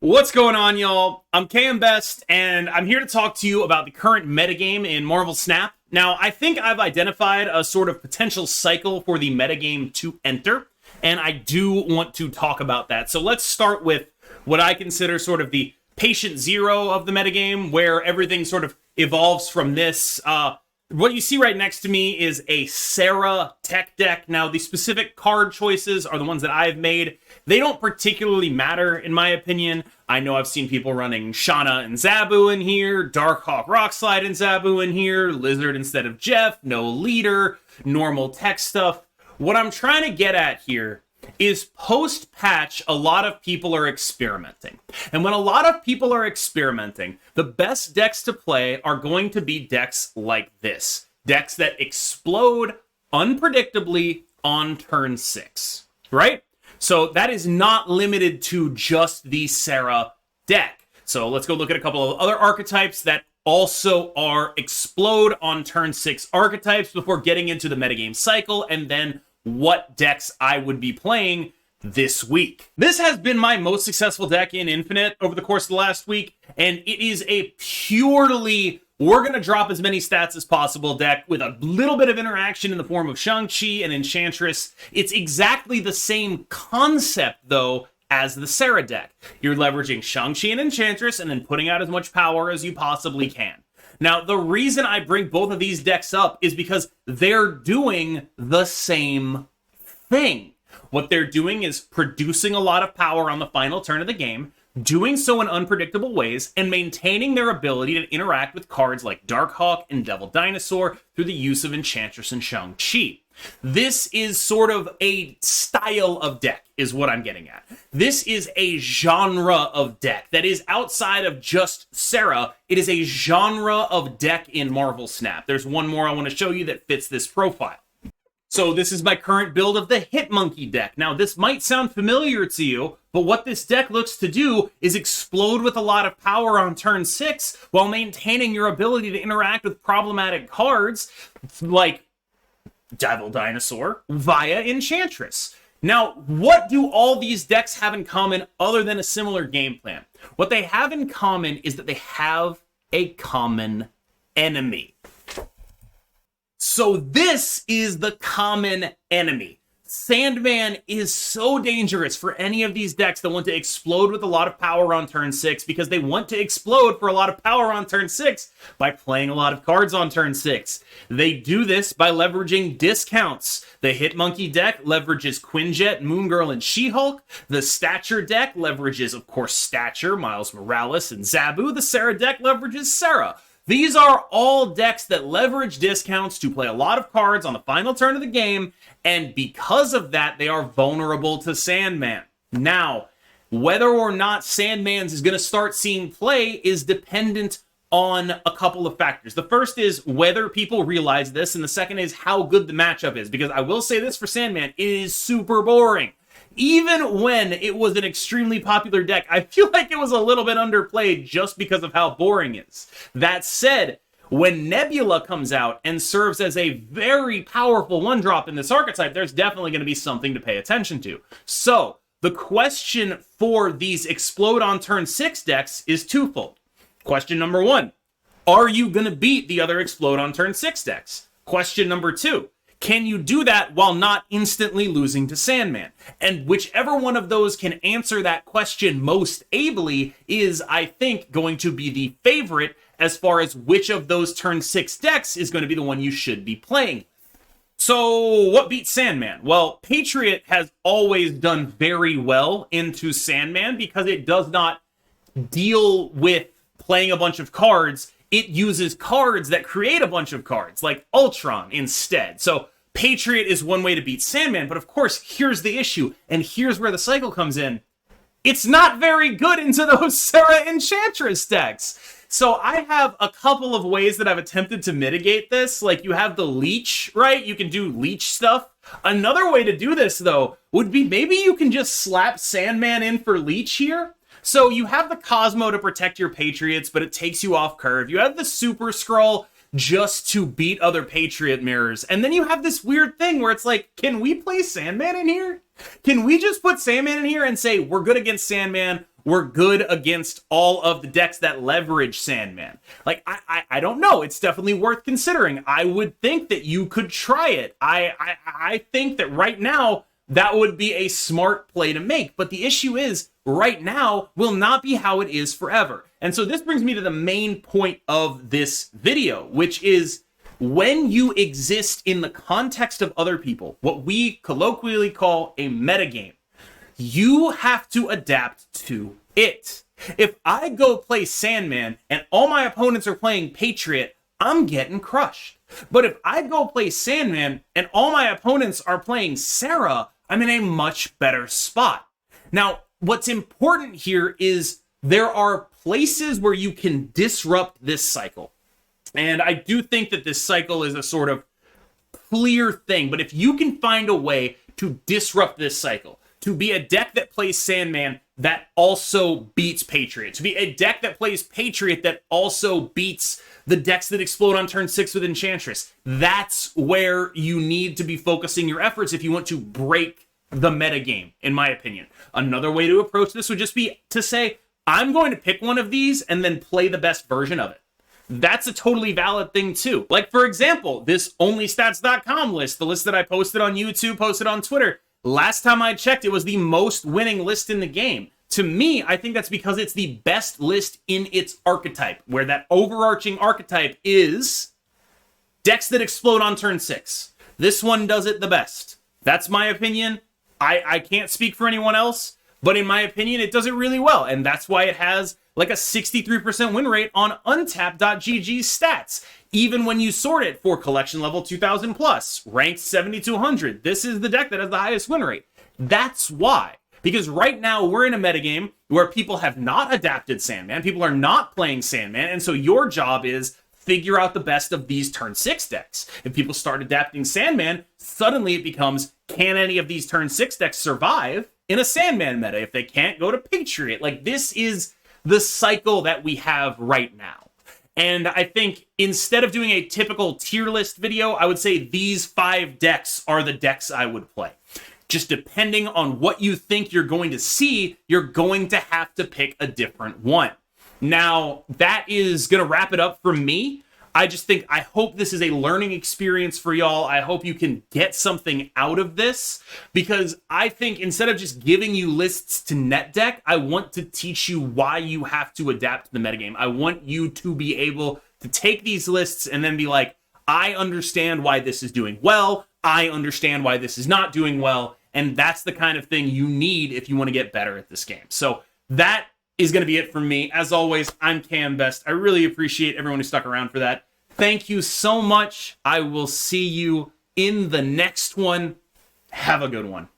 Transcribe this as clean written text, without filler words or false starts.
What's going on, y'all? I'm KM Best, and I'm here to talk to you about the current metagame in Marvel Snap. Now, I think I've identified a sort of potential cycle for the metagame to enter, and I do want to talk about that. So let's start with what I consider sort of the patient zero of the metagame, where everything sort of evolves from this. What you see right next to me is a Sarah tech deck. Now, the specific card choices are the ones that I've made. They don't particularly matter, in my opinion. I know I've seen people running Shauna and Zabu in here, Darkhawk Rockslide and Zabu in here, Lizard instead of Jeff, no leader, normal tech stuff. What I'm trying to get at here is post-patch, a lot of people are experimenting. And when a lot of people are experimenting, the best decks to play are going to be decks like this. Decks that explode unpredictably on turn 6, right? So that is not limited to just the Sarah deck. So let's go look at a couple of other archetypes that also are explode on turn 6 archetypes before getting into the metagame cycle, and then what decks I would be playing this week. This has been my most successful deck in Infinite over the course of the last week, and it is a purely we're going to drop as many stats as possible deck with a little bit of interaction in the form of Shang Chi and Enchantress. It's exactly the same concept, though, as the Sarah deck. You're leveraging Shang Chi and Enchantress and then putting out as much power as you possibly can. Now, the reason I bring both of these decks up is because they're doing the same thing. What they're doing is producing a lot of power on the final turn of the game, doing so in unpredictable ways, and maintaining their ability to interact with cards like Darkhawk and Devil Dinosaur through the use of Enchantress and Shang-Chi. This is sort of a style of deck, is what I'm getting at. This is a genre of deck that is outside of just Sarah. It is a genre of deck in Marvel Snap. There's one more I want to show you that fits this profile. So this is my current build of the HitMonkey deck. Now, this might sound familiar to you, but what this deck looks to do is explode with a lot of power on turn 6 while maintaining your ability to interact with problematic cards like Devil Dinosaur via Enchantress. Now, what do all these decks have in common other than a similar game plan? What they have in common is that they have a common enemy. So this is the common enemy. Sandman is so dangerous for any of these decks that want to explode with a lot of power on turn 6 because they want to explode for a lot of power on turn 6 by playing a lot of cards on turn 6. They do this by leveraging discounts. The HitMonkey deck leverages Quinjet, Moongirl, and She-Hulk. The Stature deck leverages, of course, Stature, Miles Morales, and Zabu. The Sarah deck leverages Sarah. These are all decks that leverage discounts to play a lot of cards on the final turn of the game, and because of that, they are vulnerable to Sandman. Now, whether or not Sandman's is going to start seeing play is dependent on a couple of factors. The first is whether people realize this, and the second is how good the matchup is, because I will say this for Sandman, it is super boring. Even when it was an extremely popular deck, I feel like it was a little bit underplayed just because of how boring it is. That said, when Nebula comes out and serves as a very powerful one-drop in this archetype, there's definitely going to be something to pay attention to. So, the question for these Explode on turn 6 decks is twofold. Question number 1, are you going to beat the other Explode on turn 6 decks? Question number 2, can you do that while not instantly losing to Sandman? And whichever one of those can answer that question most ably is, I think, going to be the favorite as far as which of those turn 6 decks is going to be the one you should be playing. So, what beats Sandman? Well, Patriot has always done very well into Sandman because it does not deal with playing a bunch of cards. It uses cards that create a bunch of cards, like Ultron instead. So Patriot is one way to beat Sandman, but of course, here's the issue, and here's where the cycle comes in. It's not very good into those Sarah Enchantress decks. So I have a couple of ways that I've attempted to mitigate this. Like, you have the leech, right? You can do leech stuff. Another way to do this, though, would be maybe you can just slap Sandman in for leech here. So you have the Cosmo to protect your Patriots, but it takes you off curve. You have the Super Skrull just to beat other Patriot mirrors. And then you have this weird thing where it's like, can we play Sandman in here? Can we just put Sandman in here and say, we're good against Sandman, were good against all of the decks that leverage Sandman. Like, I don't know. It's definitely worth considering. I would think that you could try it. I think that right now, that would be a smart play to make. But the issue is, right now will not be how it is forever. And so this brings me to the main point of this video, which is when you exist in the context of other people, what we colloquially call a metagame, you have to adapt to it. If I go play Sandman and all my opponents are playing Patriot, I'm getting crushed. But if I go play Sandman and all my opponents are playing Sarah, I'm in a much better spot. Now, what's important here is there are places where you can disrupt this cycle. And I do think that this cycle is a sort of clear thing. But if you can find a way to disrupt this cycle, to be a deck that plays Sandman that also beats Patriot, to be a deck that plays Patriot that also beats the decks that explode on turn 6 with Enchantress, that's where you need to be focusing your efforts if you want to break the metagame, in my opinion. Another way to approach this would just be to say, I'm going to pick one of these and then play the best version of it. That's a totally valid thing too. Like, for example, this onlystats.com list, the list that I posted on YouTube, posted on Twitter, last time I checked, it was the most winning list in the game. To me, I think that's because it's the best list in its archetype, where that overarching archetype is decks that explode on turn 6. This one does it the best. That's my opinion. I can't speak for anyone else, but in my opinion, it does it really well. And that's why it has like a 63% win rate on untap.gg's stats. Even when you sort it for collection level 2000 plus, ranked 7200, this is the deck that has the highest win rate. That's why. Because right now we're in a metagame where people have not adapted Sandman, people are not playing Sandman, and so your job is figure out the best of these turn 6 decks. If people start adapting Sandman, suddenly it becomes, can any of these turn 6 decks survive in a Sandman meta? If they can't, go to Patriot. Like, this is the cycle that we have right now. And I think instead of doing a typical tier list video, I would say these 5 decks are the decks I would play. Just depending on what you think you're going to see, you're going to have to pick a different one. Now, that is going to wrap it up for me. I hope this is a learning experience for y'all. I hope you can get something out of this, because I think instead of just giving you lists to net deck, I want to teach you why you have to adapt to the metagame. I want you to be able to take these lists and then be like, I understand why this is doing well. I understand why this is not doing well. And that's the kind of thing you need if you want to get better at this game. So that is going to be it from me. As always, I'm Cam Best. I really appreciate everyone who stuck around for that. Thank you so much. I will see you in the next one. Have a good one.